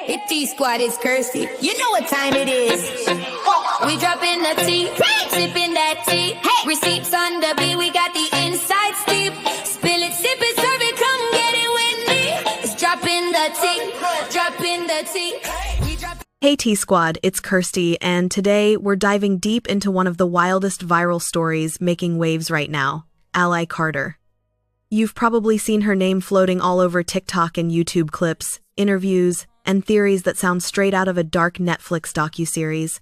Hey, Teaa squad, it's Kirsty. You know what time it is. We dropping the tea, sipping that tea. Hey, receipts on the beat, we got the inside steep. Spill it, sip it, serve it, come get it with me. It's dropping the tea, dropping the tea. Hey Teaa Squad, it's Kirsty, and today we're diving deep into one of the wildest viral stories making waves right now, Ally Carter. You've probably seen her name floating all over TikTok and YouTube clips, interviews, and theories that sound straight out of a dark Netflix docuseries.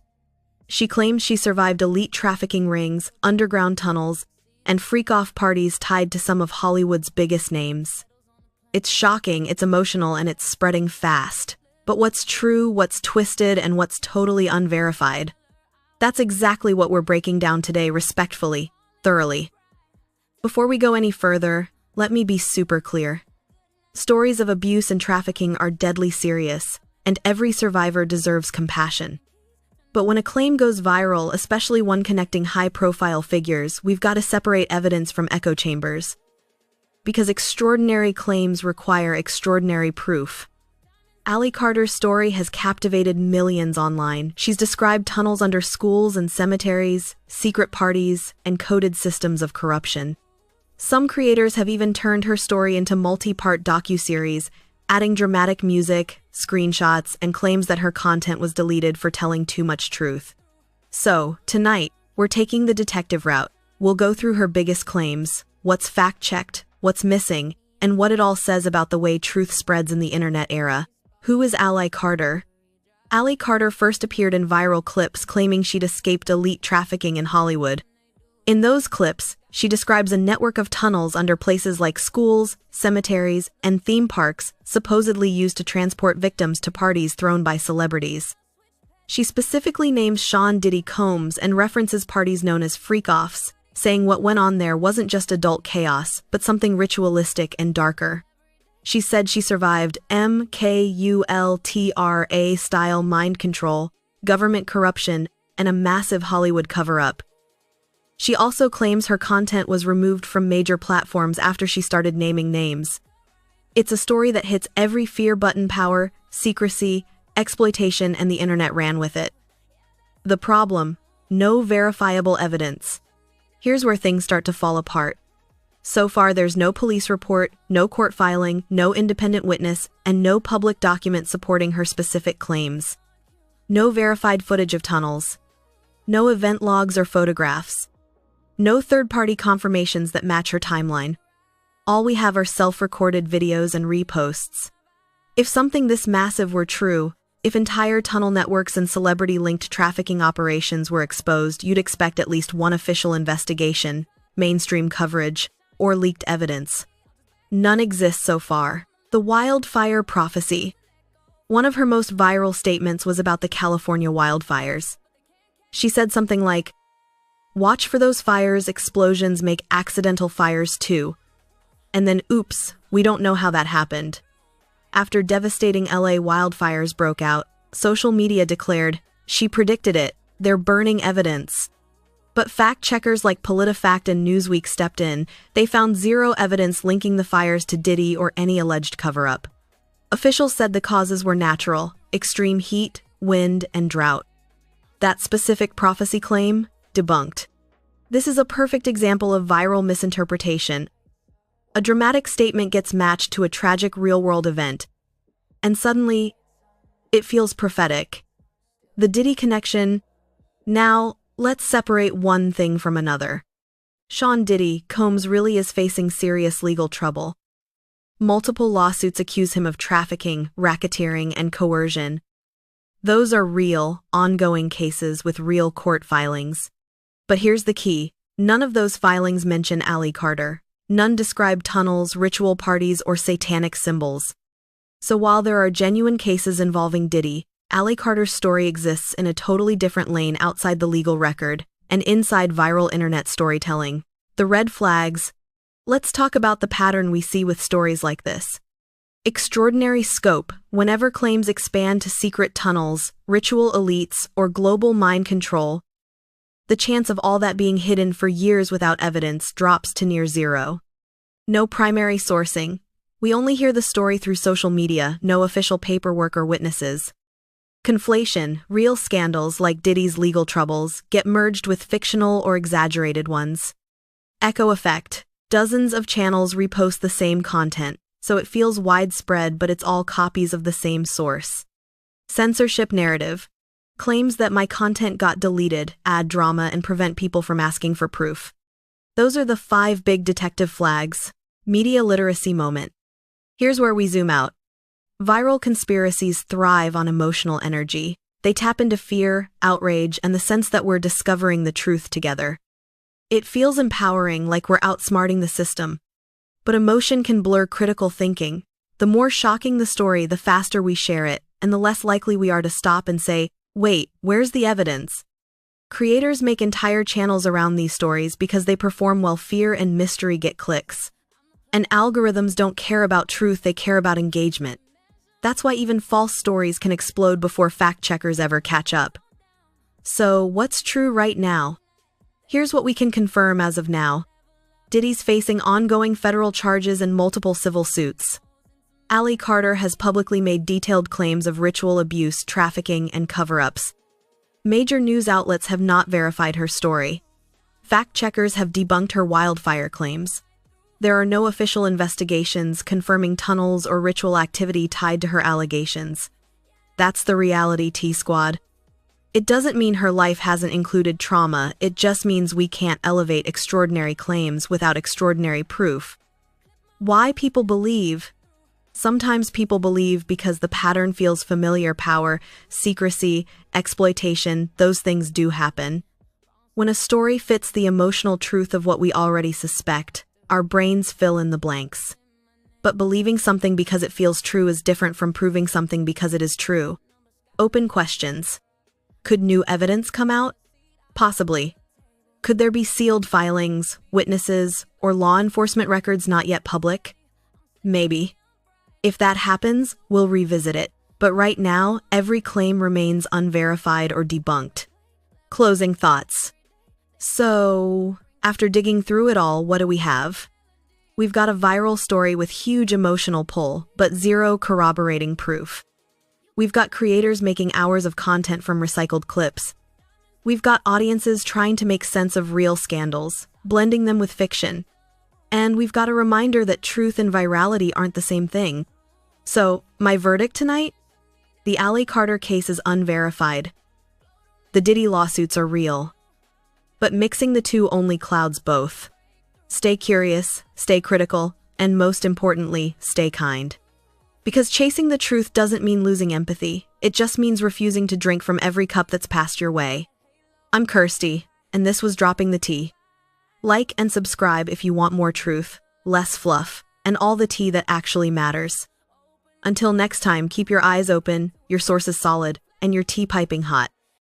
She claims she survived elite trafficking rings, underground tunnels, and freak-off parties tied to some of Hollywood's biggest names. It's shocking, it's emotional, and it's spreading fast. But what's true, what's twisted, and what's totally unverified? That's exactly what we're breaking down today, respectfully, thoroughly. Before we go any further, let me be super clear. Stories of abuse and trafficking are deadly serious, and every survivor deserves compassion. But when a claim goes viral, especially one connecting high-profile figures, we've got to separate evidence from echo chambers. Because extraordinary claims require extraordinary proof. Ally Carter's story has captivated millions online. She's described tunnels under schools and cemeteries, secret parties, and coded systems of corruption. Some creators have even turned her story into multi-part docuseries, adding dramatic music, screenshots, and claims that her content was deleted for telling too much truth. So, tonight, we're taking the detective route. We'll go through her biggest claims, what's fact-checked, what's missing, and what it all says about the way truth spreads in the internet era. Who is Ally Carter? Ally Carter first appeared in viral clips claiming she'd escaped elite trafficking in Hollywood. In those clips, she describes a network of tunnels under places like schools, cemeteries, and theme parks supposedly used to transport victims to parties thrown by celebrities. She specifically names Diddy Combs and references parties known as freak-offs, saying what went on there wasn't just adult chaos, but something ritualistic and darker. She said she survived MKULTRA-style mind control, government corruption, and a massive Hollywood cover-up. She also claims her content was removed from major platforms after she started naming names. It's a story that hits every fear button: power, secrecy, exploitation, and the internet ran with it. The problem: no verifiable evidence. Here's where things start to fall apart. So far, there's no police report, no court filing, no independent witness, and no public document supporting her specific claims. No verified footage of tunnels. No event logs or photographs. No third-party confirmations that match her timeline. All we have are self-recorded videos and reposts. If something this massive were true, if entire tunnel networks and celebrity-linked trafficking operations were exposed, you'd expect at least one official investigation, mainstream coverage, or leaked evidence. None exists so far. The wildfire prophecy. One of her most viral statements was about the California wildfires. She said something like, "Watch for those fires, explosions make accidental fires too." And then, oops, we don't know how that happened. After devastating LA wildfires broke out, social media declared, "She predicted it, they're burning evidence." But fact-checkers like PolitiFact and Newsweek stepped in. They found zero evidence linking the fires to Diddy or any alleged cover-up. Officials said the causes were natural: extreme heat, wind, and drought. That specific prophecy claim? Debunked. This is a perfect example of viral misinterpretation. A dramatic statement gets matched to a tragic real-world event, and suddenly, it feels prophetic. The Diddy connection. Now, let's separate one thing from another. Diddy Combs really is facing serious legal trouble. Multiple lawsuits accuse him of trafficking, racketeering, and coercion. Those are real, ongoing cases with real court filings. But here's the key: none of those filings mention Ally Carter. None describe tunnels, ritual parties, or satanic symbols. So while there are genuine cases involving Diddy, Ally Carter's story exists in a totally different lane outside the legal record and inside viral internet storytelling. The red flags. Let's talk about the pattern we see with stories like this. Extraordinary scope. Whenever claims expand to secret tunnels, ritual elites, or global mind control, the chance of all that being hidden for years without evidence drops to near zero. No primary sourcing. We only hear the story through social media, no official paperwork or witnesses. Conflation, real scandals like Diddy's legal troubles, get merged with fictional or exaggerated ones. Echo effect. Dozens of channels repost the same content, so it feels widespread but it's all copies of the same source. Censorship narrative. Claims that my content got deleted, add drama, and prevent people from asking for proof. Those are the 5 big detective flags. Media literacy moment. Here's where we zoom out. Viral conspiracies thrive on emotional energy. They tap into fear, outrage, and the sense that we're discovering the truth together. It feels empowering, like we're outsmarting the system. But emotion can blur critical thinking. The more shocking the story, the faster we share it, and the less likely we are to stop and say, wait, where's the evidence? Creators make entire channels around these stories because they perform while fear and mystery get clicks. And algorithms don't care about truth, they care about engagement. That's why even false stories can explode before fact-checkers ever catch up. So, what's true right now? Here's what we can confirm as of now. Diddy's facing ongoing federal charges and multiple civil suits. Ali Carter has publicly made detailed claims of ritual abuse, trafficking, and cover-ups. Major news outlets have not verified her story. Fact-checkers have debunked her wildfire claims. There are no official investigations confirming tunnels or ritual activity tied to her allegations. That's the reality, T-Squad. It doesn't mean her life hasn't included trauma, it just means we can't elevate extraordinary claims without extraordinary proof. Why people believe? Sometimes people believe because the pattern feels familiar. Power, secrecy, exploitation, those things do happen. When a story fits the emotional truth of what we already suspect, our brains fill in the blanks. But believing something because it feels true is different from proving something because it is true. Open questions. Could new evidence come out? Possibly. Could there be sealed filings, witnesses, or law enforcement records not yet public? Maybe. If that happens, we'll revisit it. But right now, every claim remains unverified or debunked. Closing thoughts. So, after digging through it all, what do we have? We've got a viral story with huge emotional pull, but zero corroborating proof. We've got creators making hours of content from recycled clips. We've got audiences trying to make sense of real scandals, blending them with fiction. And we've got a reminder that truth and virality aren't the same thing. So, my verdict tonight? The Ali Carter case is unverified. The Diddy lawsuits are real. But mixing the two only clouds both. Stay curious, stay critical, and most importantly, stay kind. Because chasing the truth doesn't mean losing empathy, it just means refusing to drink from every cup that's passed your way. I'm Kirsty, and this was Dropping the Tea. Like and subscribe if you want more truth, less fluff, and all the tea that actually matters. Until next time, keep your eyes open, your sources solid, and your tea piping hot.